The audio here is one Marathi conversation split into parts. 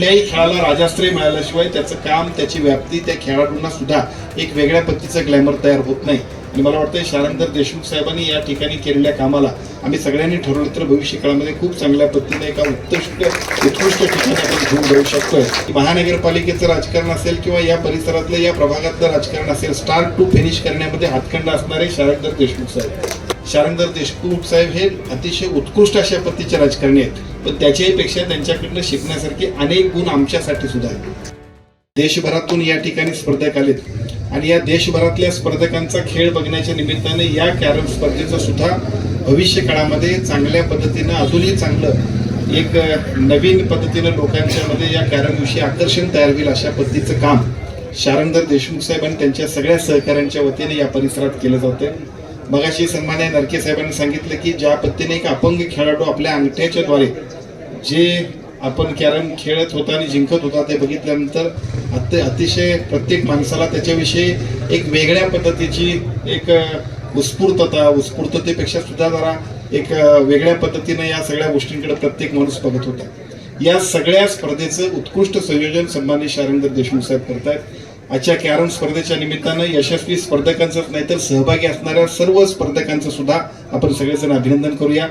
कुठल्याही खेळाला राजाश्रय मिळाल्याशिवाय त्याचं काम, त्याची व्याप्ती, त्या खेळाडूंना सुद्धा एक वेगळ्या पद्धतीचं ग्लॅमर तयार होत नाही. आणि मला वाटतं शारंगधर देशमुख साहेबांनी या ठिकाणी केलेल्या कामाला आम्ही सगळ्यांनी ठरवलं तर भविष्य काळामध्ये खूप चांगल्या पद्धतीने एका उत्कृष्ट ठिकाणी आपण घेऊन जाऊ शकतोय. महानगरपालिकेचं राजकारण असेल किंवा या परिसरातलं, या प्रभागातलं राजकारण असेल, स्टार्ट टू फिनिश करण्यामध्ये हातखंडा असणारे शारंगधर देशमुख साहेब. शारंगधर देशमुख साहेब हे अतिशय उत्कृष्ट अशा पद्धतीचे राजकारणी आहेत, पण त्याच्याही पेक्षा त्यांच्याकडनं शिकण्यासारखे अनेक गुण आमच्यासाठी सुद्धा आहेत. देशभरातून या ठिकाणी स्पर्धक आलेत आणि या देशभरातल्या स्पर्धकांचा खेळ बघण्याच्या निमित्ताने या कॅरम स्पर्धेचं सुद्धा भविष्य काळामध्ये चांगल्या पद्धतीनं अजूनही चांगलं एक नवीन पद्धतीनं लोकांच्या मध्ये या कॅरमविषयी आकर्षण तयार होईल अशा पद्धतीचं काम शारंगधर देशमुख साहेब आणि त्यांच्या सगळ्या सहकाऱ्यांच्या वतीने या परिसरात केलं जातंय. मगाशी सन्माननीय नरके साहेबांनी सांगितलं की ज्या पद्धतीने एक अपंग खेळाडू आपल्या अंगठ्याच्या द्वारे जे आपण कॅरम खेळत होता आणि जिंकत होता ते बघितल्यानंतर अतिशय प्रत्येक माणसाला त्याच्याविषयी एक वेगळ्या पद्धतीची एक उत्स्फूर्ततेपेक्षा सुद्धा जरा एक वेगळ्या पद्धतीने या सगळ्या गोष्टींकडे प्रत्येक माणूस बघत होता. या सगळ्या स्पर्धेचं उत्कृष्ट संयोजन सन्माननीय शारंगधर देशमुख साहेब करतायत. आजच्या कॅरम स्पर्धेच्या निमित्तानं यशस्वी स्पर्धकांचंच नाही तर सहभागी असणाऱ्या सर्व स्पर्धकांचं सुद्धा आपण सगळेजण अभिनंदन करूया.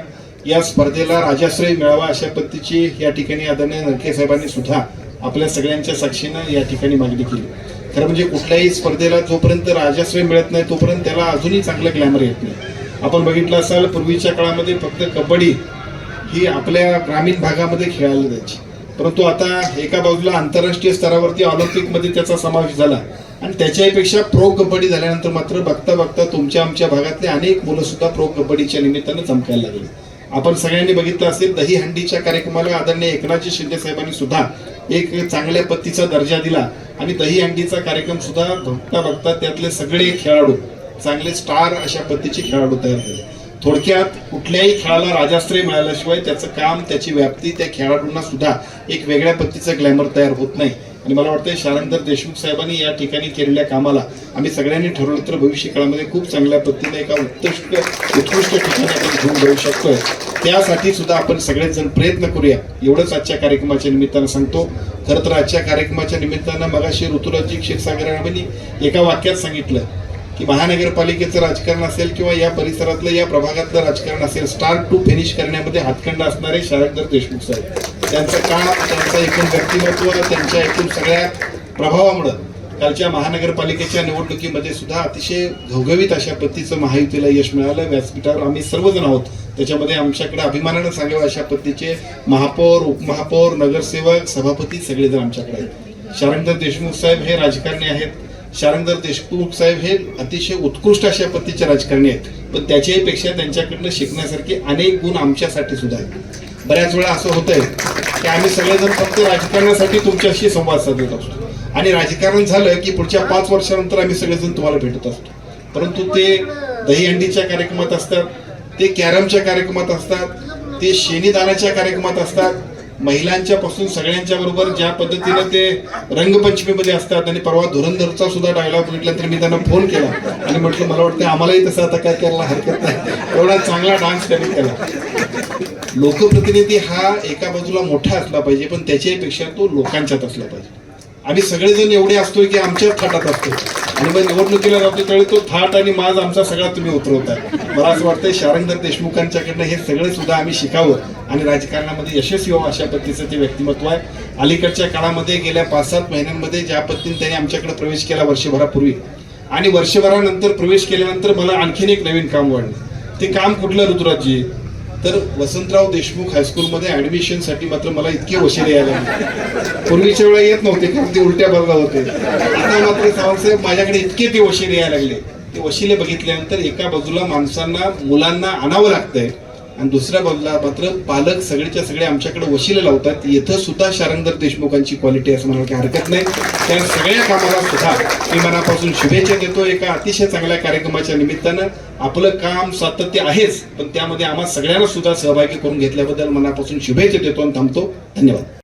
या स्पर्धेला राजाश्रय मिळावा अशा पद्धतीची या ठिकाणी आदरणीय नरके साहेबांनी सुद्धा आपल्या सगळ्यांच्या साक्षीनं या ठिकाणी मागणी केली. खरं म्हणजे कुठल्याही स्पर्धेला जोपर्यंत राजाश्रय मिळत नाही तोपर्यंत त्याला अजूनही चांगलं ग्लॅमर येत नाही. आपण बघितलं असाल पूर्वीच्या काळामध्ये फक्त कबड्डी ही आपल्या ग्रामीण भागामध्ये खेळायला जायची, परंतु आता एका बाजूला आंतरराष्ट्रीय स्तरावरती ऑलिम्पिकमध्ये त्याचा समावेश झाला आणि त्याच्यापेक्षा प्रो कबड्डी झाल्यानंतर मात्र बघता बघता तुमच्या आमच्या भागातले अनेक मुलं सुद्धा प्रो कबड्डीच्या निमित्तानं चमकायला लागली. आपण सगळ्यांनी बघितलं असेल दहीहंडीच्या कार्यक्रमाला आदरणीय एकनाथजी शिंदे साहेबांनी सुद्धा एक चांगल्या पद्धतीचा दर्जा दिला आणि दहीहंडीचा कार्यक्रम सुद्धा बघता बघता त्यातले सगळे खेळाडू चांगले स्टार अशा पद्धतीचे खेळाडू तयार झाले. थोडक्यात कुठल्याही खेळाला राजाश्रय मिळाल्याशिवाय त्याचं काम, त्याची व्याप्ती, त्या खेळाडूंना सुद्धा एक वेगळ्या पद्धतीचं ग्लॅमर तयार होत नाही. आणि मला वाटतं शारंगधर देशमुख साहेबांनी या ठिकाणी केलेल्या कामाला आम्ही सगळ्यांनी ठरवलं तर भविष्य काळामध्ये खूप चांगल्या पद्धतीने एका उत्कृष्ट ठिकाणी आपण घेऊन जाऊ शकतोय. त्यासाठी सुद्धा आपण सगळेजण प्रयत्न करूया एवढंच आजच्या कार्यक्रमाच्या निमित्तानं सांगतो. खरं तर आजच्या कार्यक्रमाच्या निमित्तानं मगाशी ऋतुराजी क्षीरसागरांनी एका वाक्यात सांगितलं की महानगरपालिकेचं राजकारण असेल किंवा या परिसरातलं, या प्रभागातलं राजकारण असेल, स्टार्ट टू फिनिश करण्यामध्ये हातखंडा असणारे शारंगधर देशमुख साहेब. त्यांचं काम, त्यांचं एकूण व्यक्तिमत्व, त्यांच्या एकूण सगळ्या प्रभावामुळं कालच्या महानगरपालिकेच्या निवडणुकीमध्ये सुद्धा अतिशय घवघवीत अशा पद्धतीचं महायुतीला यश मिळालं. व्यासपीठावर आम्ही सर्वजण आहोत, त्याच्यामध्ये आमच्याकडे अभिमानानं सांगावं अशा पद्धतीचे महापौर, उपमहापौर, नगरसेवक, सभापती सगळेजण आमच्याकडे आहेत. शारंगधर देशमुख साहेब हे राजकारणी आहेत. शारंगधर देशमुख साहेब हे अतिशय उत्कृष्ट अशा पद्धतीचे राजकारणी आहेत, पण त्याच्याही पेक्षा त्यांच्याकडनं शिकण्यासारखे अनेक गुण आमच्यासाठी सुद्धा आहेत. बऱ्याच वेळा असं होतंय की आम्ही सगळेजण फक्त राजकारणासाठी तुमच्याशी संवाद साधत असतो आणि राजकारण झालं की पुढच्या 5 वर्षानंतर आम्ही सगळेजण तुम्हाला भेटत असतो, परंतु ते दहीहंडीच्या कार्यक्रमात असतात, ते कॅरमच्या कार्यक्रमात असतात, ते शेणीदानाच्या कार्यक्रमात असतात, महिलांच्या पासून सगळ्यांच्या बरोबर ज्या पद्धतीने ते रंगपंचमीमध्ये असतात. आणि परवा धुरंधरचा सुद्धा डायलॉग बघितला तर मी त्यांना फोन केला आणि म्हटलं मला वाटतं आम्हालाही तसं आता काय करायला हरकत नाही, एवढा चांगला डान्स त्यांनी केला. लोकप्रतिनिधी हा एका बाजूला मोठा असला पाहिजे, पण त्याच्यापेक्षा तो लोकांच्यात असला पाहिजे. आम्ही सगळेजण एवढे असतो की आमच्याच थाटात असतो आणि मग निवडणुकीला जातो त्यावेळी तो थाट आणि माज आमचा सगळा तुम्ही उतरवताय. मला असं वाटतं शारंगधर देशमुखांच्याकडनं हे सगळं सुद्धा आम्ही शिकावं आणि राजकारणामध्ये यशस्वी व्हावं अशा पद्धतीचं ते व्यक्तिमत्व आहे. अलीकडच्या काळामध्ये गेल्या 5-7 महिन्यांमध्ये ज्या पद्धतीने त्यांनी आमच्याकडे प्रवेश केला वर्षभरापूर्वी आणि वर्षभरानंतर प्रवेश केल्यानंतर मला आणखीन एक नवीन काम वाढलं. ते काम कुठलं ऋतुराजजी? तर वसंतराव देशमुख हायस्कूलमध्ये ऍडमिशनसाठी मात्र मला इतके वशिले यायला लागले. पूर्वीच्या वेळा येत नव्हते कारण ते उलट्या बघा होते. आता मात्र सावंतसाहेब माझ्याकडे इतके ते वशिले यायला लागले. ते वशिले बघितल्यानंतर एका बाजूला माणसांना, मुलांना आणावं लागतंय आणि दुसऱ्या बाजूला मात्र पालक सगळेच्या सगळे आमच्याकडे वशिले लावतात. इथं सुद्धा शारंगधर देशमुखांची क्वालिटी असं म्हणायला काही हरकत नाही. त्या सगळ्या कामाला सुद्धा मी मनापासून शुभेच्छा देतो. एका अतिशय चांगल्या कार्यक्रमाच्या निमित्तानं आपलं काम सातत्य आहेच, पण त्यामध्ये आम्हा सगळ्यांना सुद्धा सहभागी करून घेतल्याबद्दल मनापासून शुभेच्छा देतो आणि थांबतो. धन्यवाद.